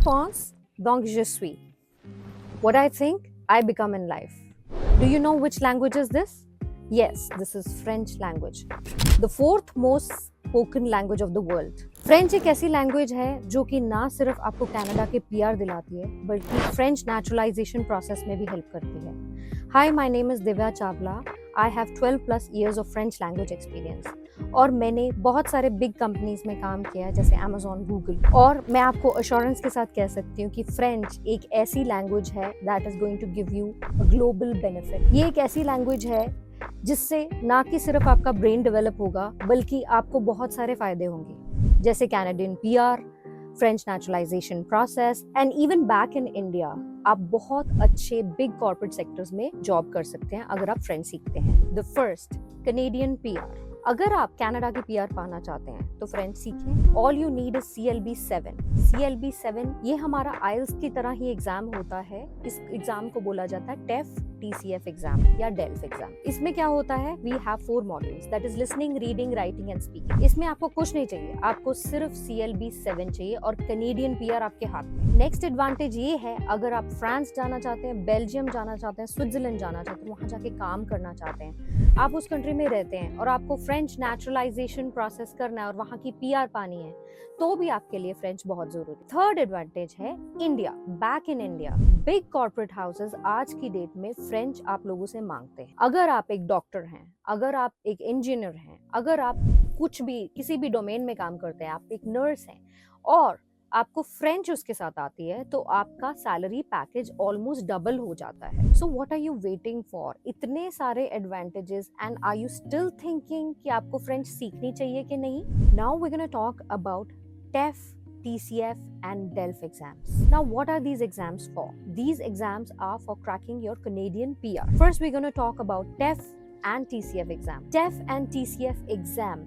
pense, donc je suis. What I think, I become in life. Do you know which language is this? Yes, this is French language. The fourth most spoken language of the world. French एक ऐसी language है जो कि ना सिर्फ आपको Canada के PR दिलाती है बल्कि फ्रेंच नेचुरलाइजेशन प्रोसेस में भी हेल्प करती है. Hi, my name is Divya Chawla. I have 12 plus years of French language experience और मैंने बहुत सारे बिग कंपनीज में काम किया है जैसे अमेजोन, गूगल. और मैं आपको अश्योरेंस के साथ कह सकती हूँ कि फ्रेंच एक ऐसी लैंग्वेज है that is going to give you a global benefit. ये एक ऐसी लैंग्वेज है जिससे ना कि सिर्फ आपका ब्रेन डेवलप होगा बल्कि आपको बहुत सारे फायदे होंगे जैसे Canadian PR, French naturalisation process and even back in India आप बहुत अच्छे बिग कॉर्पोरेट सेक्टर्स में जॉब कर सकते हैं अगर आप फ्रेंच सीखते हैं. The first, Canadian PR. अगर आप कनाडा की पीआर पाना चाहते हैं तो फ्रेंच सीखें. All you need is CLB-7. CLB-7 ये हमारा आइल्स की तरह ही एग्जाम होता है. इस एग्जाम को बोला जाता है टेफ TCF एग्जाम या डेल्फ एग्जाम. इसमें क्या होता है, we have 4 modules that is listening, reading, writing and speaking. इसमें आपको कुछ नहीं चाहिए, आपको सिर्फ CLB-7 चाहिए और कैनेडियन पीआर आपके हाथ में. नेक्स्ट एडवांटेज ये है, अगर आप फ्रांस जाना चाहते हैं, बेल्जियम जाना चाहते हैं, स्विट्जरलैंड जाना चाहते हैं, वहां जाके काम करना चाहते हैं, आप उस कंट्री में रहते हैं और आपको फ्रेंच नेचुरलाइजेशन प्रोसेस करना है और वहां की पीआर पानी है तो भी आपके लिए फ्रेंच बहुत जरूरी. थर्ड एडवांटेज है India. Back in India big corporate houses आज की डेट में फ्रेंच आप लोगों से मांगते हैं. अगर आप एक डॉक्टर हैं, अगर आप एक इंजीनियर हैं, अगर आप कुछ भी किसी भी डोमेन में काम करते हैं, आप एक नर्स हैं और आपको फ्रेंच उसके साथ आती है तो आपका सैलरी पैकेज ऑलमोस्ट डबल हो जाता है. So what are you waiting for? इतने सारे advantages and are you still thinking कि आपको फ्रेंच सीखनी चाहिए कि नहीं? Now we gonna talk about TEF, TCF and DELF exams. Now what are these exams for? These exams are for cracking your Canadian PR. First we're going to talk about TEF and TCF exam. TEF and TCF exam,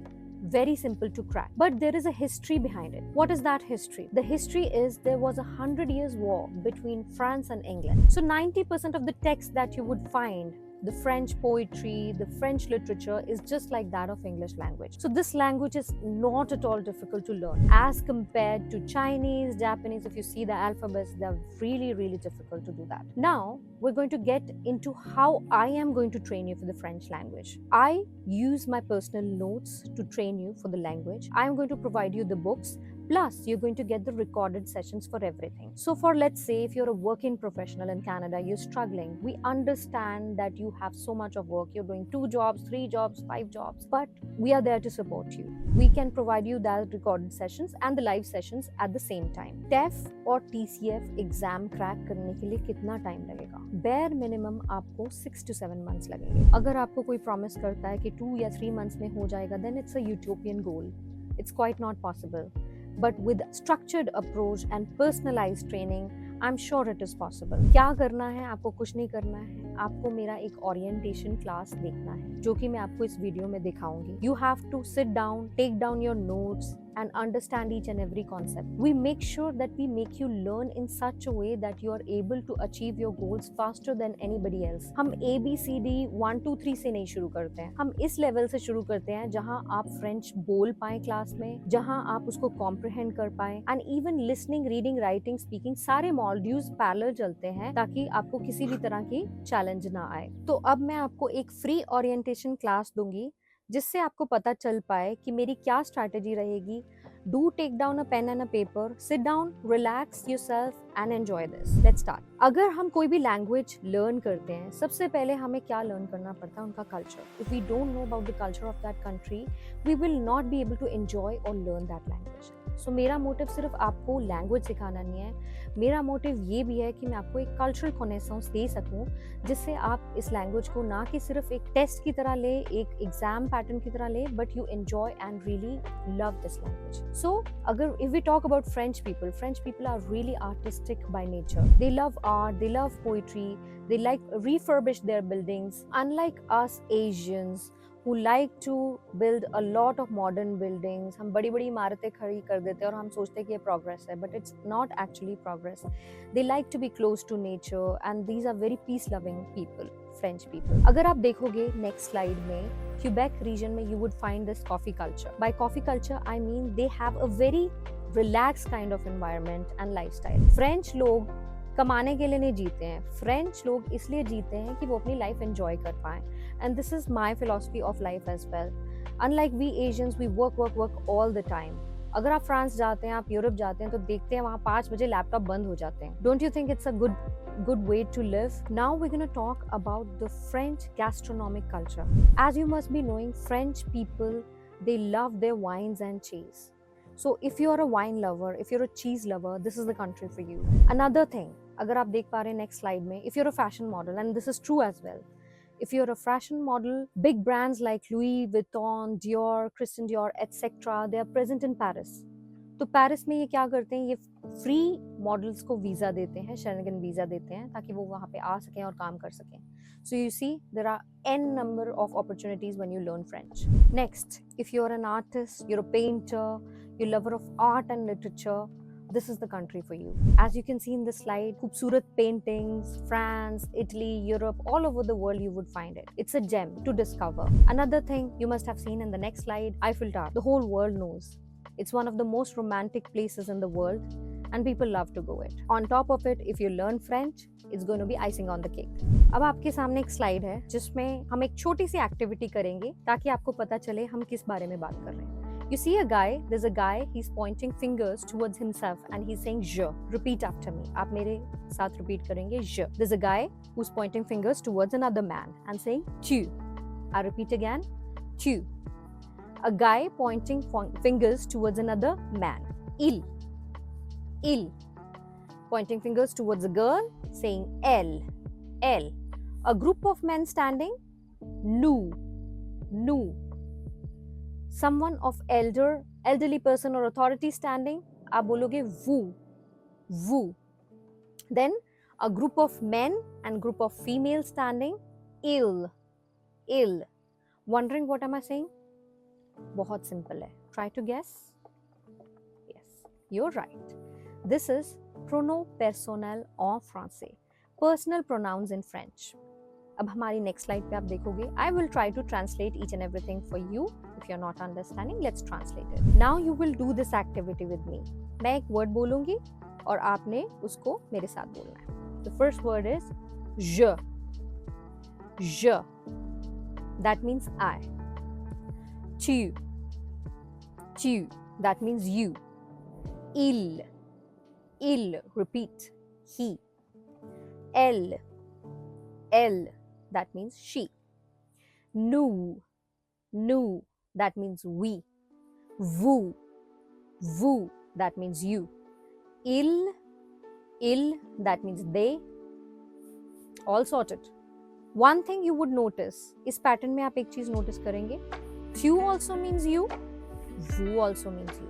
very simple to crack, but there is a history behind it. What is that history? The history is there was a 100 years war between France and England. So 90% of the text that you would find, the French poetry, the French literature is just like that of English language. So this language is not at all difficult to learn as compared to Chinese, Japanese. If you see the alphabets, they're really difficult to do that. Now we're going to get into how I am going to train you for the French language. I use my personal notes to train you for the language. I'm going to provide you the books. Plus, you're going to get the recorded sessions for everything. So for, let's say, if you're a working professional in Canada, you're struggling, we understand that you have so much of work. You're doing 2 jobs, 3 jobs, 5 jobs, but we are there to support you. We can provide you that recorded sessions and the live sessions at the same time. TEF और TCF exam crack करने के लिए कितना time लगेगा? Bare minimum आपको 6 to 7 months लगेंगे. अगर आपको कोई प्रॉमिस करता है कि 2 या 3 months में हो जाएगा, then it's a utopian goal. It's quite not possible. But with structured approach and personalized training, I'm sure it is possible. क्या करना है? आपको कुछ नहीं करना है. आपको मेरा एक orientation class देखना है जो कि मैं आपको इस वीडियो में दिखाऊंगी. You have to sit down, take down your notes and understand each and every concept. We make sure that we make you learn in such a way that you are able to achieve your goals faster than anybody else. हम ABCD 1 2 3 से नहीं शुरू करते हैं. हम इस level से शुरू करते हैं जहां आप फ्रेंच बोल पाएं क्लास में, जहां आप उसको कॉम्प्रिहेंड कर पाएं and even listening, reading, writing, speaking सारे मॉड्यूल्स पैरेलल चलते हैं ताकि आपको किसी भी तरह की चैलेंज ना आए. तो अब मैं आपको एक फ्री ओरिएंटेशन क्लास दूंगी जिससे आपको पता चल पाए कि मेरी क्या स्ट्रैटेजी रहेगी. Do take down a pen and a paper, sit down, relax yourself and enjoy this. Let's start. अगर हम कोई भी लैंग्वेज लर्न करते हैं, सबसे पहले हमें क्या लर्न करना पड़ता है? उनका culture. If we don't know about the culture of that country, we will not be able to enjoy or learn that language. So मेरा मोटिव सिर्फ आपको लैंग्वेज सिखाना नहीं है, मेरा मोटिव ये भी है कि मैं आपको एक कल्चरल कॉनेसेंस दे सकूं जिससे आप इस लैंग्वेज को ना कि सिर्फ एक टेस्ट की तरह ले, एक एग्जाम पैटर्न की तरह ले, but you enjoy and really love this language. So अगर if we talk about French people are really artistic by nature. They love art, they love poetry, they like refurbish their buildings. Unlike us Asians who like to build a lot of modern buildings, हम बड़ी बड़ी इमारतें खड़ी कर देते हैं और हम सोचते हैं कि ये progress है, but it's not actually progress. They like to be close to nature and these are very peace loving people. French people. अगर आप देखोगे next slide में, Quebec region में you would find this coffee culture. By coffee culture, I mean they have a very relaxed kind of environment and lifestyle. French लोग कमाने के लिए नहीं जीते हैं, फ्रेंच लोग इसलिए जीते हैं कि वो अपनी लाइफ एंजॉय कर पाएं. And this is my philosophy of life as well. Unlike we Asians, we work all the time. अगर आप फ्रांस जाते हैं, आप यूरोप जाते हैं, तो देखते हैं वहाँ 5 बजे लैपटॉप बंद हो जाते हैं. Don't you think it's a good way to live? Now we're going to talk about the French gastronomic culture. As you must be knowing, French people, they love their wines and cheese. So if you're a wine lover, if you're a cheese lover, this is the country for you. Another thing, अगर आप देख पा रहे हैं next slide में, if you're a fashion model, and this is true as well, if you're a fashion model, big brands like Louis Vuitton, Dior, Christian Dior, etc., they are present in Paris. तो Paris में ये क्या करते हैं, ये free models को visa देते हैं, शेंगन वीज़ा देते हैं, ताकि वो वहाँ पे आ सकें और काम कर सकें. So you see, there are n number of opportunities when you learn French. Next, if you're an artist, you're a painter, you're a lover of art and literature, this is the country for you. As you can see in this slide, खूबसूरत paintings, France, Italy, Europe, all over the world you would find it. It's a gem to discover. Another thing you must have seen in the next slide, Eiffel Tower. The whole world knows. It's one of the most romantic places in the world and people love to go it. On top of it, if you learn French, it's going to be icing on the cake. अब आपके सामने एक slide है जिसमें हम एक छोटी सी activity करेंगे ताकि आपको पता चले हम किस बारे में बात कर रहे हैं. You see a guy, there's a guy, he's pointing fingers towards himself and he's saying je. Repeat after me. आप मेरे साथ repeat करेंगे je. There's a guy who's pointing fingers towards another man and saying tu. I repeat again, tu. A guy pointing fingers towards another man. Il. Il. Pointing fingers towards a girl, saying elle. Elle. A group of men standing. Nous. Nous. Someone of elderly person or authority standing. आप बोलोगे vous. Vous. Then a group of men and group of females standing. Il. Il. Wondering what am I saying? बहुत simple है. Try to guess. Yes, you're right. This is pronom personnel en français. Personal pronouns in French. अब हमारी next slide पे आप देखोगे. I will try to translate each and everything for you. If you're not understanding, let's translate it. Now you will do this activity with me. मैं एक word बोलूँगी और आपने उसको मेरे साथ बोलना है. The first word is je. Je. That means I. Tu. Tu. That means you. Il. Il. Repeat. He. Elle. Elle. That means she. Nous. Nous. That means we. Vous. Vous. That means you. Il. Il. That means they. All sorted. One thing you would notice, इस pattern में आप एक चीज notice करेंगे. Tu also means you. Vous also means you.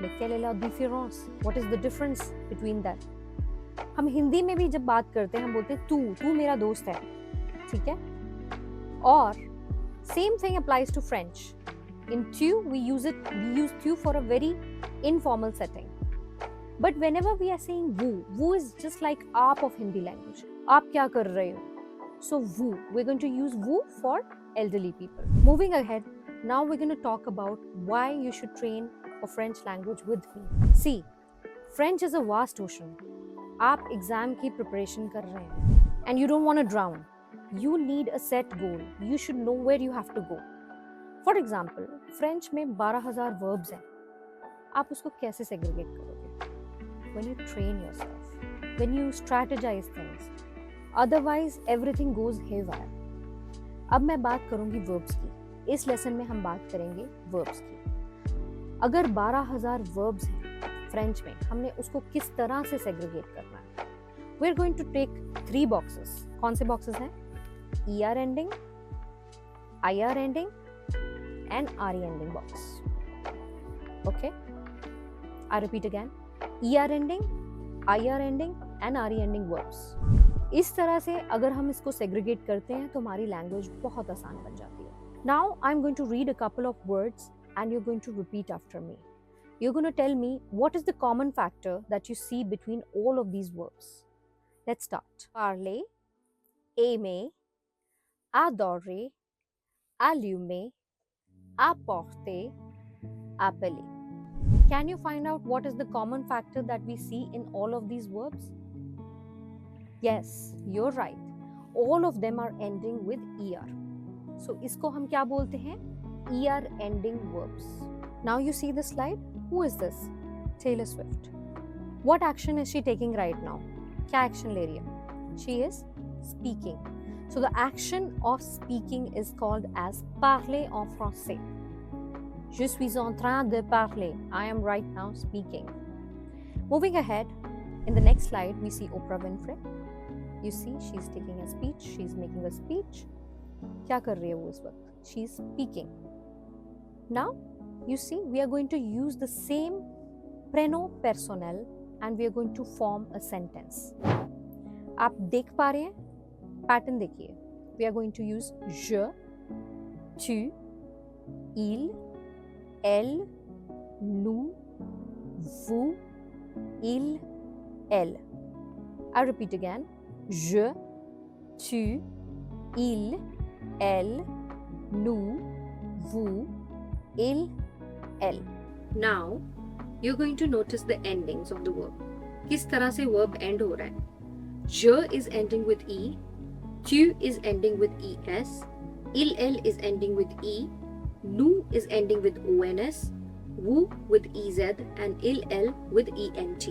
Mais quelle est la différence? What is the difference between that? हम हिंदी में भी जब बात करते हैं हम बोलते हैं तू मेरा दोस्त है, ठीक है? और same thing applies to French. In tu we use tu for a very informal setting. But whenever we are saying vous is just like आप of Hindi language. आप क्या कर रहे हो? So vous, we're going to use vous for elderly people. Moving ahead, now we're going to talk about why you should train for French language with me. See, French is a vast ocean. आप exam की preparation कर रहे हैं and you don't want to drown. You need a set goal. You should know where you have to go. For example, French में 12,000 verbs हैं. आप उसको कैसे segregate करोगे? When you train yourself, when you strategize things. Otherwise, everything goes haywire. अब मैं बात करूंगी verbs की. इस लेसन में हम बात करेंगे verbs की. अगर 12,000 verbs हैं फ्रेंच में, हमने उसको किस तरह से सेग्रीगेट करना है? We're going to take 3 boxes. कौन से boxes हैं? ER ending, IR ending and RE ending box. Okay? I repeat again. ER ending, IR ending and RE ending verbs. इस तरह से अगर हम इसको सेग्रीगेट करते हैं तो हमारी लैंग्वेज बहुत आसान बन जाती है. Now I'm going to read a couple of words and you're going to repeat after me. You're going to tell me what is the common factor that you see between all of these verbs. Let's start. Parler, aimer, adorer, allumer, apporter, appeler. Can you find out what is the common factor that we see in all of these verbs? Yes, you're right. All of them are ending with er. So इसको हम क्या बोलते हैं? Er ending verbs. Now you see the slide. Who is this? Taylor Swift. What action is she taking right now? क्या action ले रही है? She is speaking. So the action of speaking is called as parler en français. Je suis en train de parler. I am right now speaking. Moving ahead, in the next slide, we see Oprah Winfrey. You see, she's taking a speech. She's making a speech. क्या कर रही है वो इस वक्त? She's speaking. Now, you see, we are going to use the same prénom personnel and we are going to form a sentence. आप देख पा रहे हैं? Pattern देखिए. We are going to use je, tu, il, elle, nous, vous, il, elle. I repeat again. Je, tu, il, elle, nous, vous, il, elle. Now, you're going to notice the endings of the verb. किस तरह से verb end हो रहा है? Je is ending with e, tu is ending with es, il, elle is ending with e, nous is ending with ons, vous with ez, and il, elle with ent.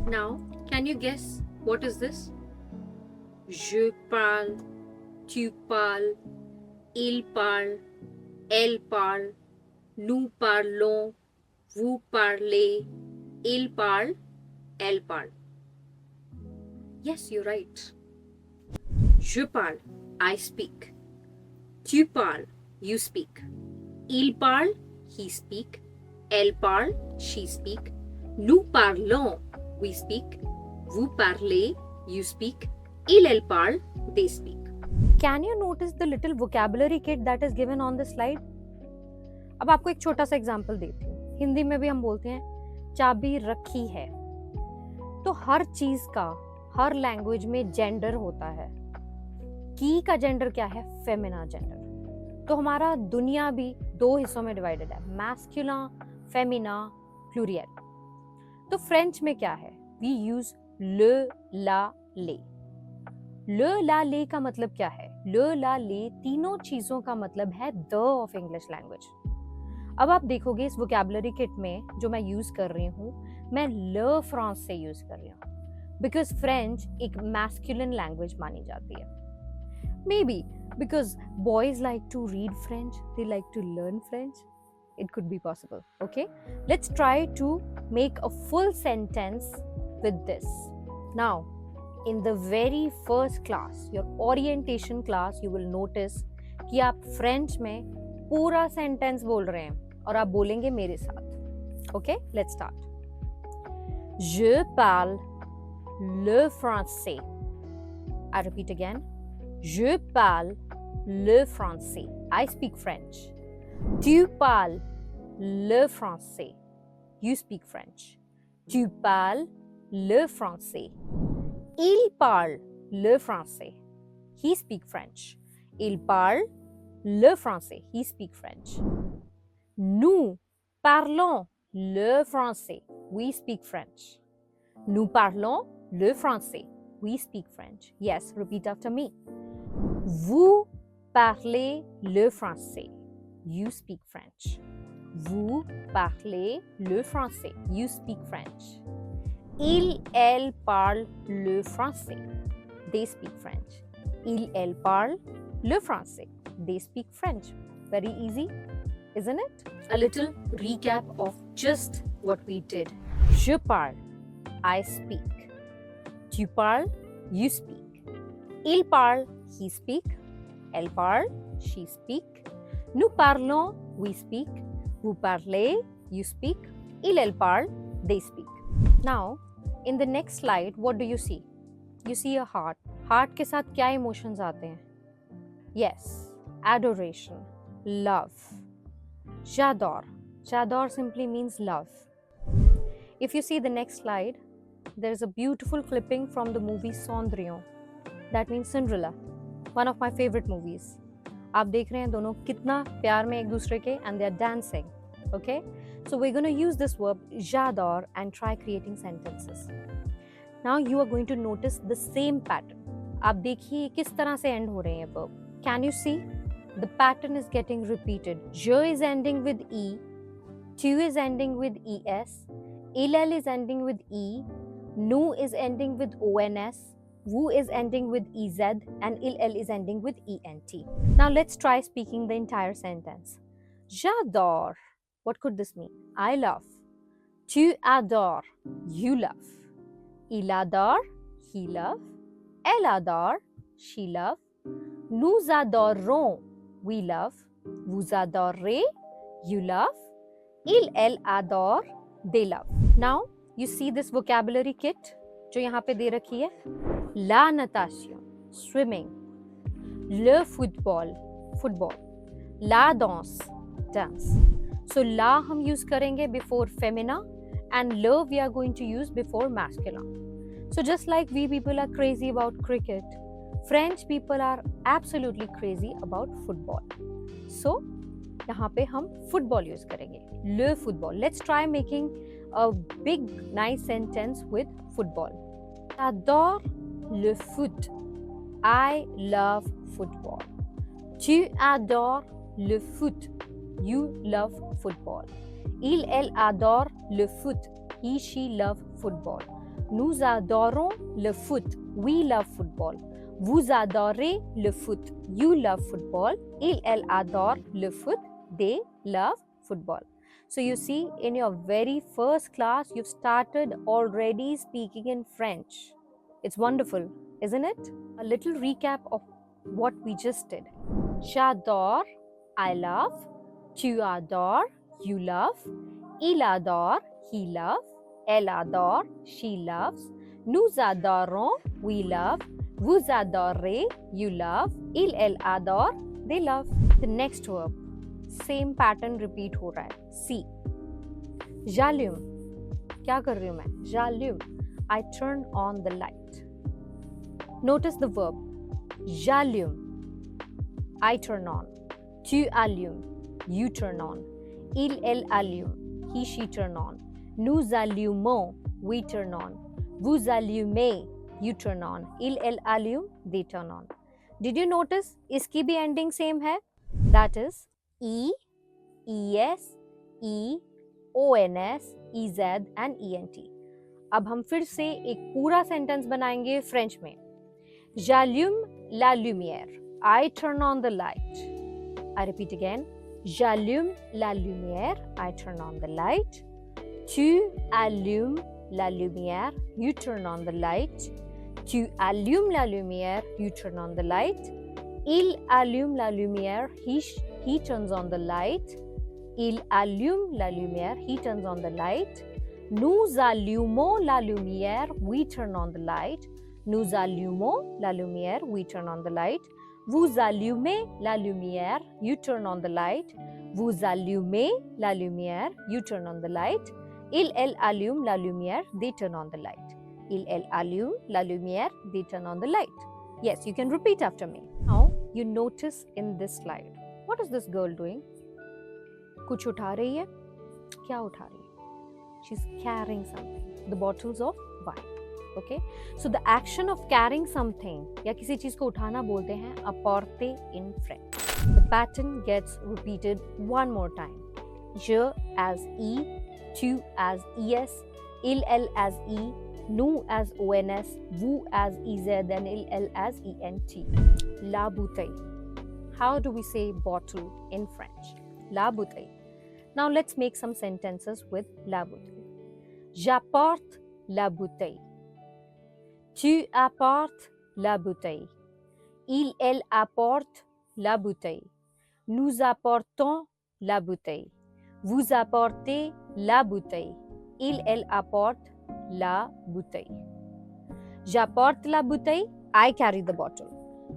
Now, can you guess what is this? Je parle, tu parles, il parle, elle parle, nous parlons, vous parlez, il parle, elle parle. Yes, you're right. Je parle, I speak. Tu parles, you speak. Il parle, he speak. Elle parle, she speak. Nous parlons, we speak. Vous parlez, you speak. Il, elle parle, they speak. Can you notice the little vocabulary kit that is given on the slide? अब आपको एक छोटा सा example देती हूँ. हिंदी में भी हम बोलते हैं चाबी रखी है. तो हर चीज का हर लैंग्वेज में जेंडर होता है. की का जेंडर क्या है? फेमिना जेंडर. तो हमारा दुनिया भी दो हिस्सों में डिवाइडेड है, मैस्कुलिन, फेमिना, प्लूरियल. तो फ्रेंच में क्या है? वी यूज ले, ला, ले. ले, ला, ले का मतलब क्या है? ले, ला, ले तीनों चीजों का मतलब है द ऑफ इंग्लिश लैंग्वेज. अब आप देखोगे इस वोकैबुलरी किट में जो मैं यूज कर रही हूँ, मैं ल फ्रांस से यूज कर रही हूँ बिकॉज फ्रेंच एक मैस्कुलिन लैंग्वेज मानी जाती है. Maybe because boys like to read French, they like to learn French. It could be possible. Okay, let's try to make a full sentence with this. Now, in the very first class, your orientation class, you will notice कि आप French में पूरा sentence बोल रहे हैं और आप बोलेंगे मेरे साथ. Okay, let's start. Je parle le français. I repeat again. Je parle le français. I speak French. Tu parles le français. You speak French. Tu parles le français. Il parle le français. He speak French. Il parle le français. He speak French. Nous parlons le français. We speak French. Nous parlons le français. We speak French. Yes, repeat after me. Vous parlez le français. You speak French. Vous parlez le français. You speak French. Il, elle parle le français. They speak French. Il, elle parle le français. They speak French. Very easy, isn't it? A little recap of just what we did. Je parle, I speak. Tu parles, you speak. Il parle, he speak. Elle parle, she speak. Nous parlons, we speak. Vous parlez, you speak. Il, elle parle, they speak. Now, in the next slide, what do you see? You see a heart. Heart के साथ क्या emotions आते हैं? Yes, adoration, love. J'adore. J'adore simply means love. If you see the next slide, there is a beautiful clipping from the movie Cendrillon. That means Cinderella. one of my favorite movies. आप देख रहे हैं दोनों कितना प्यार में एक दूसरे के and they are dancing. Okay? So we're going to use this verb j'adore and try creating sentences. Now you are going to notice the same pattern. आप देखिए किस तरह से end हो रहे हैं verb. Can you see? The pattern is getting repeated. Je is ending with e, tu is ending with es, ill is ending with e, nu is ending with ons, wu is ending with ez, and ill is ending with ent. Now let's try speaking the entire sentence. J'adore. What could this mean? I love. Tu adores. You love. Il adore. He love. Elle adore. She love. Nous adorons. We love. Vous adorez. You love. Il, elle adore. They love. Now you see this vocabulary kit जो यहाँ पे दे रखी है. La natation, swimming. Le football, football. La danse, dance. So la हम use करेंगे before femina and le we are going to use before masculine. So just like we people are crazy about cricket, French people are absolutely crazy about football. So यहाँ पे हम football use करेंगे. Le football. Let's try making a big nice sentence with football. J'adore le foot. I love football. Tu adores le foot. You love football. Il, elle adore le foot. He, she love football. Nous adorons le foot. We love football. Vous adorez le foot. You love football. Il, elle adore le foot. They love football. So you see, in your very first class, you've started already speaking in French. It's wonderful, isn't it? A little recap of what we just did. J'adore, I love. Tu adores, you love. Il adore, he loves. Elle adore, she loves. Nous adorons, we love. Vous adorez, you love. Il, elle adore, they love. The next verb, same pattern repeat हो रहा है. See. J'allume. क्या कर रही हूँ मैं? J'allume. I turn on the light. Notice the verb. J'allume. I turn on. Tu allumes. You turn on. Il, elle allume. He, she turn on. Nous allumons. We turn on. Vous allumez. You turn on. Il, elle allume. They turn on. Did you notice? इसकी भी ending same है. That is E, ES, E, ONS, EZ and ENT. अब हम फिर से एक पूरा sentence बनाएंगे फ्रेंच में. J'allume la lumière. I turn on the light. I repeat again. J'allume la lumière. I turn on the light. Tu allumes la lumière. You turn on the light. Tu allumes la lumière. You turn on the light. Il allume la lumière. He turns on the light. Il allume la lumière. He turns on the light. Nous allumons la lumière. We turn on the light. Nous allumons la lumière. We turn on the light. Vous allumez la lumière. You turn on the light. Vous allumez la lumière. You turn on the light. Il, elle allume la lumière. They turn on the light. Il, elle allume la lumière. They turn on the light. Yes, you can repeat after me. Now, you notice in this slide. What is this girl doing? कुछ उठा रही है? क्या उठा रही है? She's carrying something. The bottles of wine. Okay? So the action of carrying something या किसी चीज को उठाना बोलते हैं apporter in French. The pattern gets repeated one more time. Je as E, tu as es, il, elle as e, nous as ons, vous as ez, and il, elle as ent. La bouteille. How do we say bottle in French? La bouteille. Now let's make some sentences with la bouteille. J'apporte la bouteille. Tu apportes la bouteille. Il, elle apporte la bouteille. Nous apportons la bouteille. Vous apportez la bouteille. Il, elle apporte la bouteille. J'apporte la bouteille. I carry the bottle.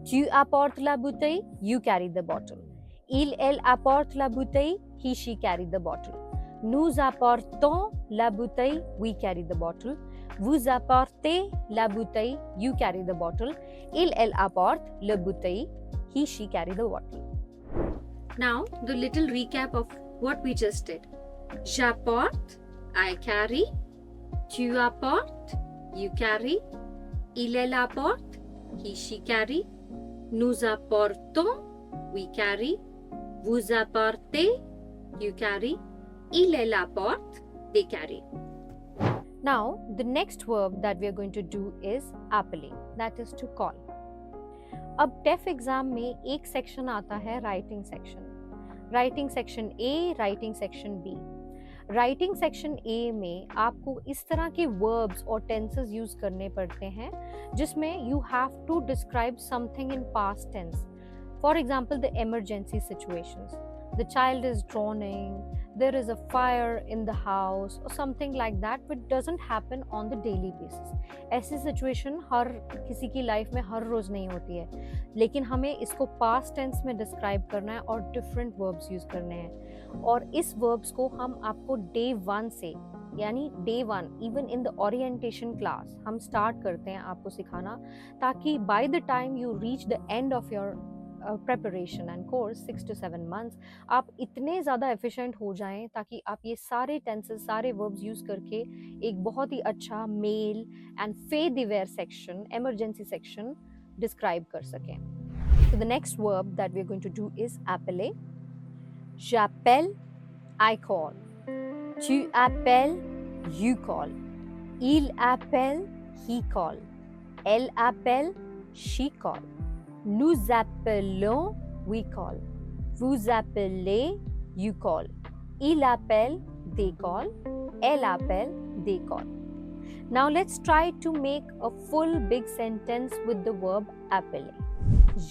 Tu apportes la bouteille. You carry the bottle. Il, elle apporte la bouteille. He, she carry the bottle. Nous apportons la bouteille. We carry the bottle. Vous apportez la bouteille, you carry the bottle. Il, elle apporte la bouteille, he, she carry the bottle. Now, the little recap of what we just did. J'apporte, I carry. Tu apportes, you carry. Il, elle apporte, he, she carry. Nous apportons, we carry. Vous apportez, you carry. Il, elle apporte, they carry. Now, the next verb that we are going to do is appeler, that is to call. अब टेफ exam में एक section आता है writing section A, writing section B. Writing section A में आपको इस तरह के वर्ब्स और टेंसेस यूज करने पड़ते हैं जिसमें you have to describe something in past tense. For example, the emergency situations, the child is drowning, there is a fire in the house or something like that, which doesn't happen on the daily basis. ऐसी situation हर किसी की life में हर रोज नहीं होती है, लेकिन हमें इसको पास्ट टेंस में डिस्क्राइब करना है और डिफरेंट वर्ब्स यूज करने हैं। और इस वर्ब्स को हम आपको डे 1 से, यानी day 1 even in the orientation class हम स्टार्ट करते हैं आपको सिखाना, ताकि by the time you reach the end of your preparation and course 6 to 7 months आप इतने ज़्यादा एफिशिएंट हो जाएं ताकि आप ये सारे टेंसेस, सारे वर्ब्स यूज़ करके एक बहुत ही अच्छा male and faith aware section, emergency section describe कर सकें। So the next verb that we are going to do is appeler. J'appelle, I call. Tu appelles, you call. Il appelle, he call. Elle appelle, she call. Nous appelons, we call. Vous appelez, you call. Il appelle, they call. Elle appelle, they call. Now let's try to make a full big sentence with the verb appeler.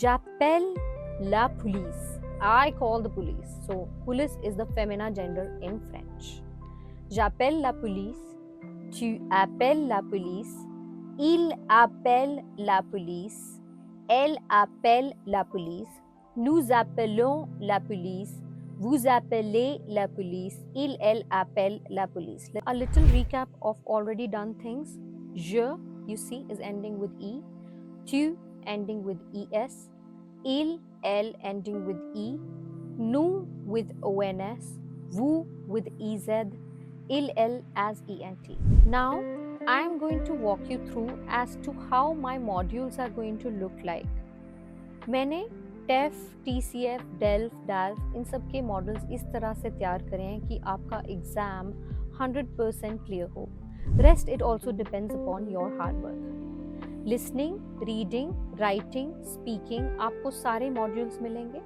J'appelle la police. I call the police. So police is the feminine gender in French. J'appelle la police. Tu appelles la police. Il appelle la police. Elle appelle la police. Nous appelons la police. Vous appelez la police. Il, elle appelle la police. A little recap of already done things. Je, you see, is ending with E. Tu, ending with ES. Il, elle, ending with E. Nous, with ONS. Vous, with EZ. Il, elle, as ENT. Now, I am going to walk you through as to how my modules are going to look like. मैंने टेफ, TCF, delve, डाल्फ इन सब के models इस तरह से तैयार करे हैं कि आपका एग्ज़ाम 100% क्लियर हो। Rest it also depends upon your hard work. Listening, reading, writing, speaking, आपको सारे मॉड्यूल्स मिलेंगे।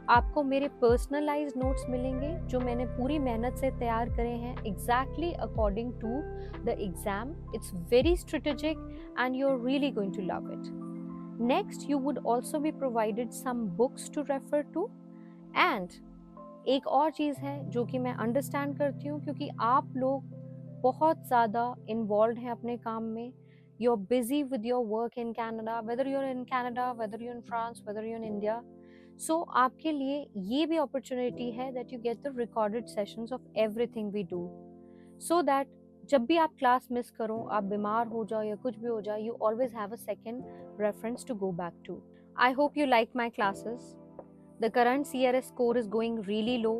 आपको मेरे पर्सनलाइज्ड नोट्स मिलेंगे जो मैंने पूरी मेहनत से तैयार करे हैं exactly according to the exam. It's very strategic and you are really going to love it. Next, you would also be provided some books to refer to. And एक और चीज़ है जो कि मैं अंडरस्टैंड करती हूँ, क्योंकि आप लोग बहुत ज़्यादा इन्वॉल्व हैं अपने काम में। You are busy with your work in Canada, whether you are in Canada, whether you in France, whether you in India. So आपके लिए ये भी अपॉर्चुनिटी है that you get the recorded sessions of everything we do, so that जब भी आप class miss करो, आप बीमार हो जाओ या कुछ भी हो जाए, you always have a second reference to go back to. I hope you like my classes. The current CRS score is going really low.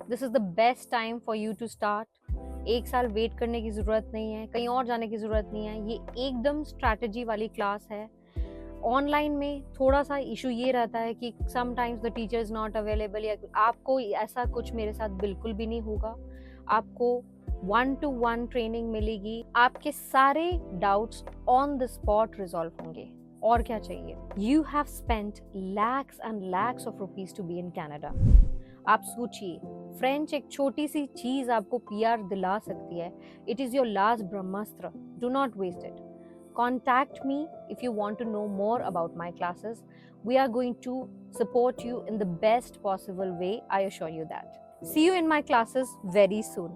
This is the best time for you to start. एक साल wait करने की ज़रूरत नहीं है, कहीं और जाने की ज़रूरत नहीं है। ये एकदम स्ट्रैटेजी वाली क्लास है। ऑनलाइन में थोड़ा सा इशू ये रहता है कि sometimes the teacher is not available, या आपको ऐसा कुछ मेरे साथ बिल्कुल भी नहीं होगा। आपको 1-to-1 ट्रेनिंग मिलेगी, आपके सारे doubts on the spot resolve होंगे। और क्या चाहिए? You have spent lakhs and lakhs of rupees to be in Canada. आप सोचिए, फ्रेंच एक छोटी सी चीज आपको PR दिला सकती है। It is your last brahmastra. Do not waste it. Contact me if you want to know more about my classes. We are going to support you in the best possible way, I assure you that. See you in my classes very soon.